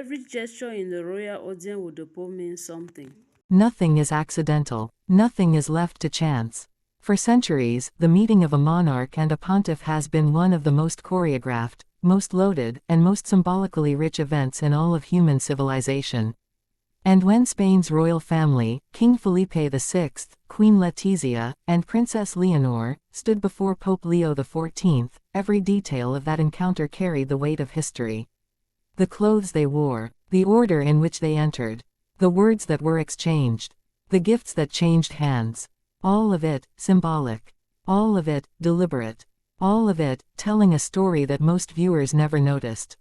Every gesture in the royal audience with the Pope means something. Nothing is accidental. Nothing is left to chance. For centuries, the meeting of a monarch and a pontiff has been one of the most choreographed, most loaded, and most symbolically rich events in all of human civilization. And when Spain's royal family, King Felipe VI, Queen Letizia, and Princess Leonor, stood before Pope Leo XIV, every detail of that encounter carried the weight of history. The clothes they wore, the order in which they entered, the words that were exchanged, the gifts that changed hands. All of it, symbolic. All of it, deliberate. All of it, telling a story that most viewers never noticed.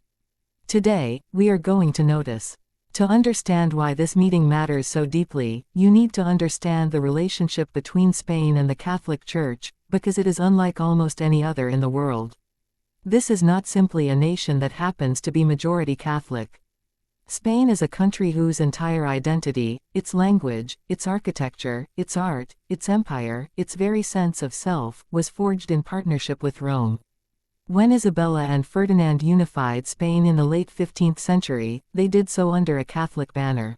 Today, we are going to notice. To understand why this meeting matters so deeply, you need to understand the relationship between Spain and the Catholic Church, because it is unlike almost any other in the world. This is not simply a nation that happens to be majority Catholic. Spain is a country whose entire identity, its language, its architecture, its art, its empire, its very sense of self, was forged in partnership with Rome. When Isabella and Ferdinand unified Spain in the late 15th century, they did so under a Catholic banner.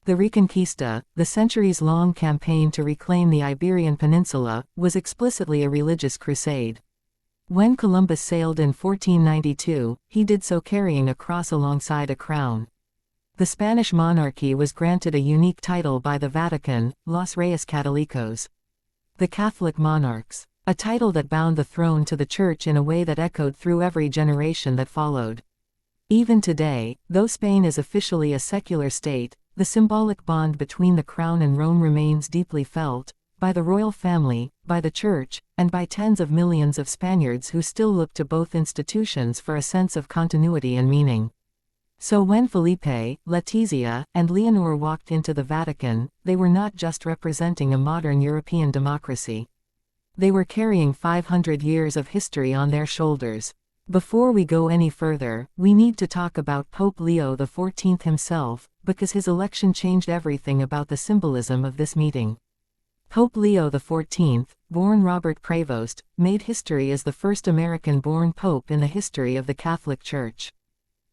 The Reconquista, the centuries-long campaign to reclaim the Iberian Peninsula, was explicitly a religious crusade. When Columbus sailed in 1492, he did so carrying a cross alongside a crown. The Spanish monarchy was granted a unique title by the Vatican, Los Reyes Católicos. The Catholic monarchs. A title that bound the throne to the Church in a way that echoed through every generation that followed. Even today, though Spain is officially a secular state, the symbolic bond between the Crown and Rome remains deeply felt, by the royal family, by the Church, and by tens of millions of Spaniards who still look to both institutions for a sense of continuity and meaning. So when Felipe, Letizia, and Leonor walked into the Vatican, they were not just representing a modern European democracy. They were carrying 500 years of history on their shoulders. Before we go any further, we need to talk about Pope Leo XIV himself, because his election changed everything about the symbolism of this meeting. Pope Leo XIV, born Robert Prevost, made history as the first American-born pope in the history of the Catholic Church.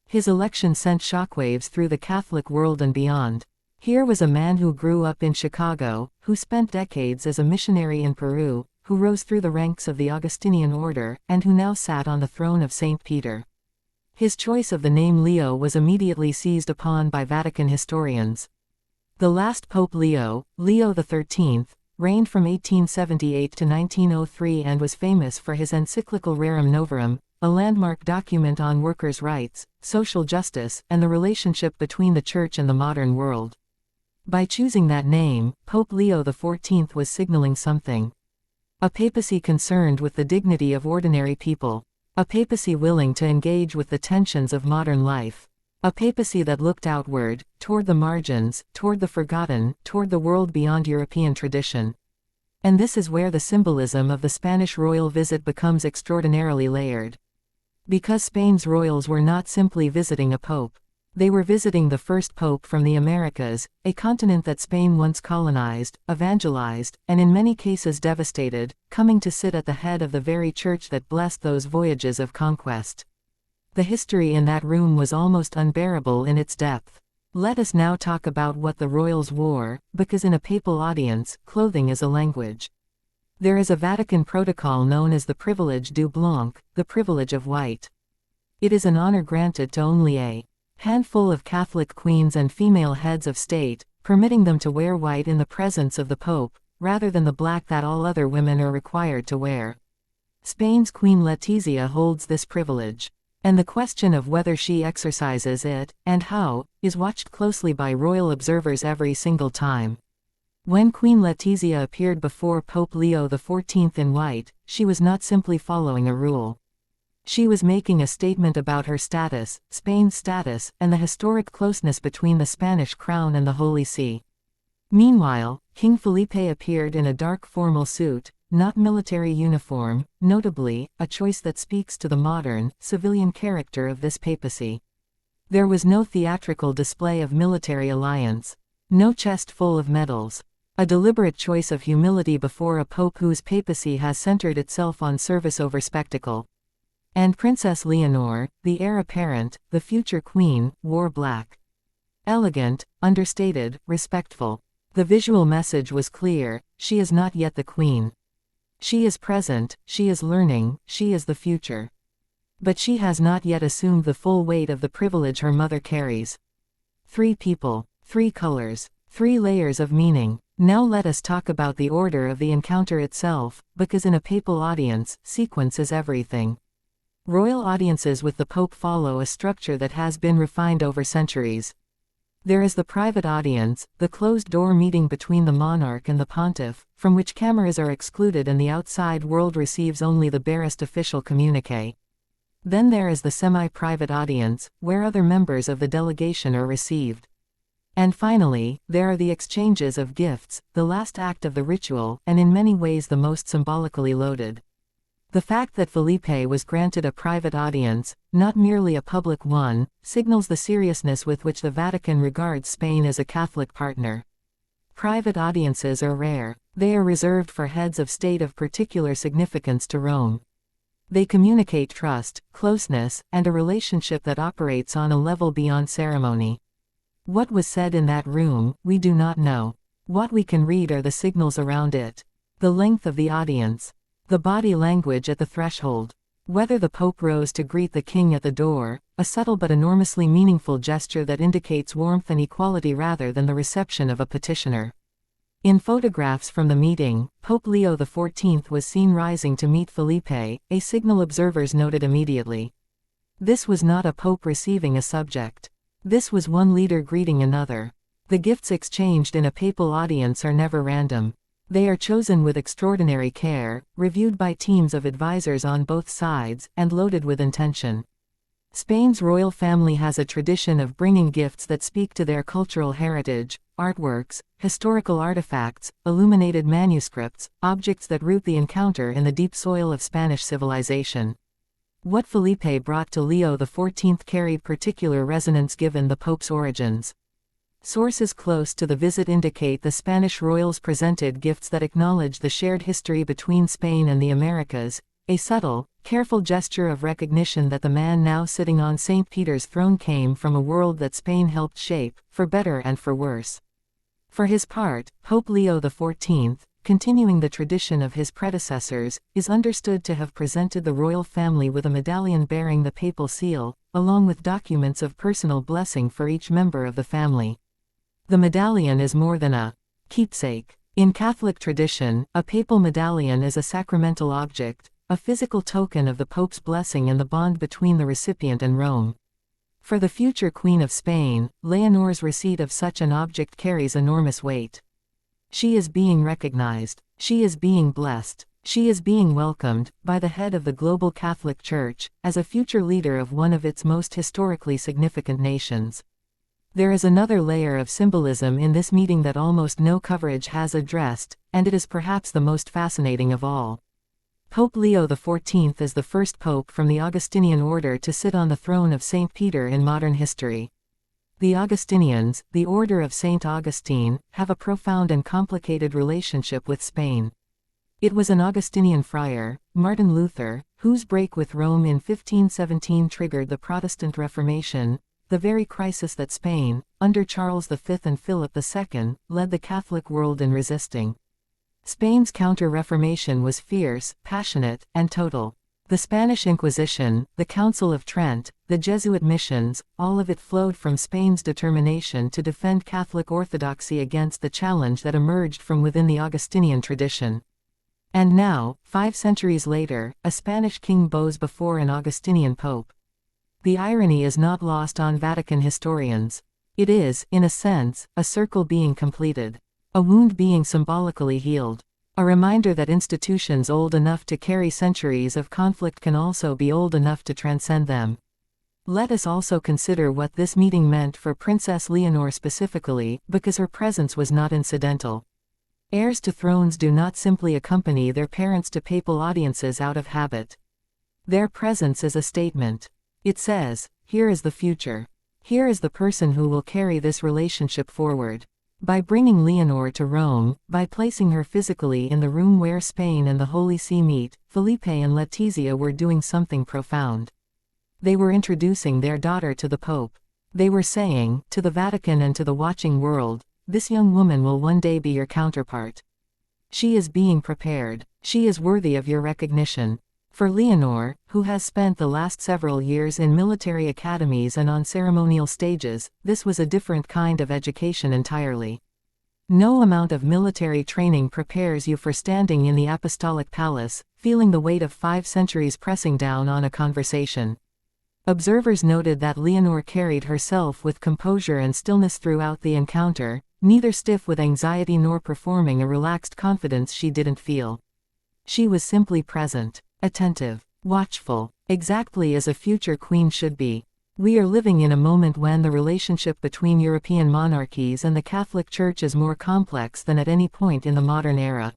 His election sent shockwaves through the Catholic world and beyond. Here was a man who grew up in Chicago, who spent decades as a missionary in Peru, who rose through the ranks of the Augustinian order, and who now sat on the throne of St. Peter. His choice of the name Leo was immediately seized upon by Vatican historians. The last Pope Leo, Leo XIII, reigned from 1878 to 1903 and was famous for his encyclical Rerum Novarum, a landmark document on workers' rights, social justice, and the relationship between the Church and the modern world. By choosing that name, Pope Leo XIV was signaling something. A papacy concerned with the dignity of ordinary people. A papacy willing to engage with the tensions of modern life. A papacy that looked outward, toward the margins, toward the forgotten, toward the world beyond European tradition. And this is where the symbolism of the Spanish royal visit becomes extraordinarily layered. Because Spain's royals were not simply visiting a pope. They were visiting the first pope from the Americas, a continent that Spain once colonized, evangelized, and in many cases devastated, coming to sit at the head of the very church that blessed those voyages of conquest. The history in that room was almost unbearable in its depth. Let us now talk about what the royals wore, because in a papal audience, clothing is a language. There is a Vatican protocol known as the privilege du blanc, the privilege of white. It is an honor granted to only a handful of Catholic queens and female heads of state, permitting them to wear white in the presence of the Pope, rather than the black that all other women are required to wear. Spain's Queen Letizia holds this privilege. And the question of whether she exercises it, and how, is watched closely by royal observers every single time. When Queen Letizia appeared before Pope Leo XIV in white, she was not simply following a rule. She was making a statement about her status, Spain's status, and the historic closeness between the Spanish crown and the Holy See. Meanwhile, King Felipe appeared in a dark formal suit, not military uniform, notably, a choice that speaks to the modern, civilian character of this papacy. There was no theatrical display of military alliance. No chest full of medals. A deliberate choice of humility before a pope whose papacy has centered itself on service over spectacle. And Princess Leonor, the heir apparent, the future queen, wore black. Elegant, understated, respectful. The visual message was clear: she is not yet the queen. She is present, she is learning, she is the future. But she has not yet assumed the full weight of the privilege her mother carries. 3 people, 3 colors, 3 layers of meaning. Now let us talk about the order of the encounter itself, because in a papal audience, sequence is everything. Royal audiences with the Pope follow a structure that has been refined over centuries. There is the private audience, the closed-door meeting between the monarch and the pontiff, from which cameras are excluded and the outside world receives only the barest official communique. Then there is the semi-private audience, where other members of the delegation are received. And finally, there are the exchanges of gifts, the last act of the ritual, and in many ways the most symbolically loaded. The fact that Felipe was granted a private audience, not merely a public one, signals the seriousness with which the Vatican regards Spain as a Catholic partner. Private audiences are rare. They are reserved for heads of state of particular significance to Rome. They communicate trust, closeness, and a relationship that operates on a level beyond ceremony. What was said in that room, we do not know. What we can read are the signals around it. The length of the audience. The body language at the threshold. Whether the Pope rose to greet the king at the door, a subtle but enormously meaningful gesture that indicates warmth and equality rather than the reception of a petitioner. In photographs from the meeting, Pope Leo XIV was seen rising to meet Felipe, a signal observers noted immediately. This was not a pope receiving a subject. This was one leader greeting another. The gifts exchanged in a papal audience are never random. They are chosen with extraordinary care, reviewed by teams of advisors on both sides, and loaded with intention. Spain's royal family has a tradition of bringing gifts that speak to their cultural heritage, artworks, historical artifacts, illuminated manuscripts, objects that root the encounter in the deep soil of Spanish civilization. What Felipe brought to Leo XIV carried particular resonance given the Pope's origins. Sources close to the visit indicate the Spanish royals presented gifts that acknowledge the shared history between Spain and the Americas, a subtle, careful gesture of recognition that the man now sitting on St. Peter's throne came from a world that Spain helped shape, for better and for worse. For his part, Pope Leo XIV, continuing the tradition of his predecessors, is understood to have presented the royal family with a medallion bearing the papal seal, along with documents of personal blessing for each member of the family. The medallion is more than a keepsake. In Catholic tradition, a papal medallion is a sacramental object, a physical token of the Pope's blessing and the bond between the recipient and Rome. For the future Queen of Spain, Leonor's receipt of such an object carries enormous weight. She is being recognized. She is being blessed. She is being welcomed, by the head of the global Catholic Church, as a future leader of one of its most historically significant nations. There is another layer of symbolism in this meeting that almost no coverage has addressed, and it is perhaps the most fascinating of all. Pope Leo XIV is the first pope from the Augustinian order to sit on the throne of St. Peter in modern history. The Augustinians, the order of St. Augustine, have a profound and complicated relationship with Spain. It was an Augustinian friar, Martin Luther, whose break with Rome in 1517 triggered the Protestant Reformation, the very crisis that Spain, under Charles V and Philip II, led the Catholic world in resisting. Spain's counter-reformation was fierce, passionate, and total. The Spanish Inquisition, the Council of Trent, the Jesuit missions, all of it flowed from Spain's determination to defend Catholic orthodoxy against the challenge that emerged from within the Augustinian tradition. And now, 5 centuries later, a Spanish king bows before an Augustinian pope. The irony is not lost on Vatican historians. It is, in a sense, a circle being completed. A wound being symbolically healed. A reminder that institutions old enough to carry centuries of conflict can also be old enough to transcend them. Let us also consider what this meeting meant for Princess Leonor specifically, because her presence was not incidental. Heirs to thrones do not simply accompany their parents to papal audiences out of habit. Their presence is a statement. It says, here is the future. Here is the person who will carry this relationship forward. By bringing Leonor to Rome, by placing her physically in the room where Spain and the Holy See meet, Felipe and Letizia were doing something profound. They were introducing their daughter to the Pope. They were saying, to the Vatican and to the watching world, this young woman will one day be your counterpart. She is being prepared. She is worthy of your recognition. For Leonor, who has spent the last several years in military academies and on ceremonial stages, this was a different kind of education entirely. No amount of military training prepares you for standing in the apostolic palace, feeling the weight of 5 centuries pressing down on a conversation. Observers noted that Leonor carried herself with composure and stillness throughout the encounter, neither stiff with anxiety nor performing a relaxed confidence she didn't feel. She was simply present. Attentive, watchful, exactly as a future queen should be. We are living in a moment when the relationship between European monarchies and the Catholic Church is more complex than at any point in the modern era.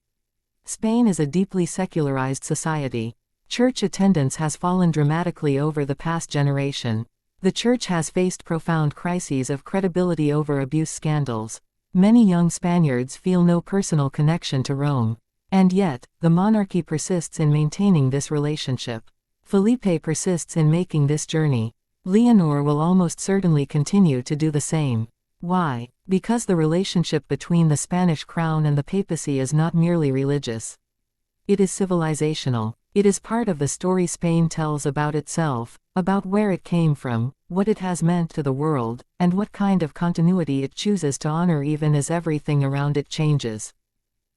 Spain is a deeply secularized society. Church attendance has fallen dramatically over the past generation. The Church has faced profound crises of credibility over abuse scandals. Many young Spaniards feel no personal connection to Rome. And yet, the monarchy persists in maintaining this relationship. Felipe persists in making this journey. Leonor will almost certainly continue to do the same. Why? Because the relationship between the Spanish crown and the papacy is not merely religious. It is civilizational. It is part of the story Spain tells about itself, about where it came from, what it has meant to the world, and what kind of continuity it chooses to honor even as everything around it changes.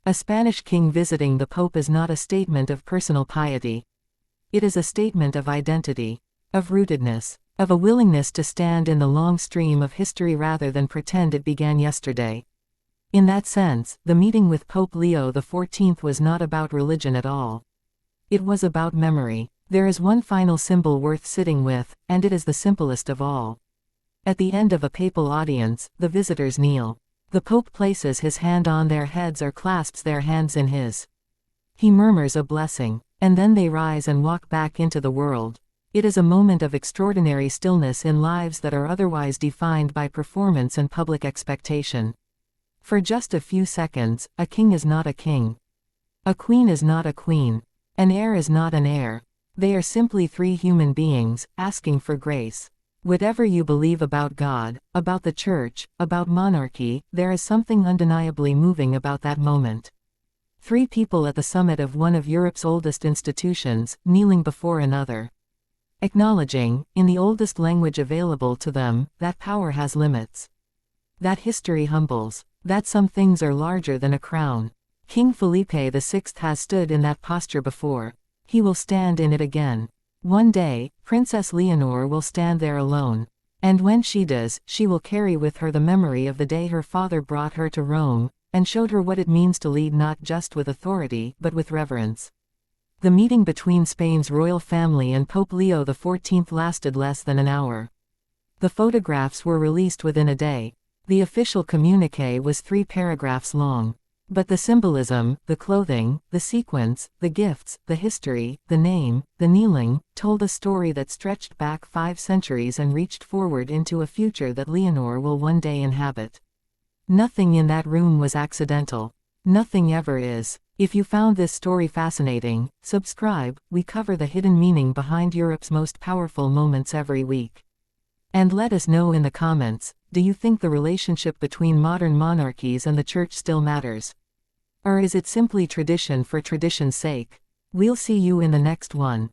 A Spanish king visiting the Pope is not a statement of personal piety. It is a statement of identity, of rootedness, of a willingness to stand in the long stream of history rather than pretend it began yesterday. In that sense, the meeting with Pope Leo XIV was not about religion at all. It was about memory. There is one final symbol worth sitting with, and it is the simplest of all. At the end of a papal audience, the visitors kneel. The Pope places his hand on their heads or clasps their hands in his. He murmurs a blessing, and then they rise and walk back into the world. It is a moment of extraordinary stillness in lives that are otherwise defined by performance and public expectation. For just a few seconds, a king is not a king. A queen is not a queen. An heir is not an heir. They are simply 3 human beings, asking for grace. Whatever you believe about God, about the Church, about monarchy, there is something undeniably moving about that moment. 3 people at the summit of one of Europe's oldest institutions, kneeling before another. Acknowledging, in the oldest language available to them, that power has limits. That history humbles. That some things are larger than a crown. King Felipe VI has stood in that posture before. He will stand in it again. One day, Princess Leonor will stand there alone. And when she does, she will carry with her the memory of the day her father brought her to Rome, and showed her what it means to lead not just with authority but with reverence. The meeting between Spain's royal family and Pope Leo XIV lasted less than an hour. The photographs were released within a day. The official communiqué was 3 paragraphs long. But the symbolism, the clothing, the sequence, the gifts, the history, the name, the kneeling, told a story that stretched back 5 centuries and reached forward into a future that Leonor will one day inhabit. Nothing in that room was accidental. Nothing ever is. If you found this story fascinating, subscribe. We cover the hidden meaning behind Europe's most powerful moments every week. And let us know in the comments, do you think the relationship between modern monarchies and the Church still matters? Or is it simply tradition for tradition's sake? We'll see you in the next one.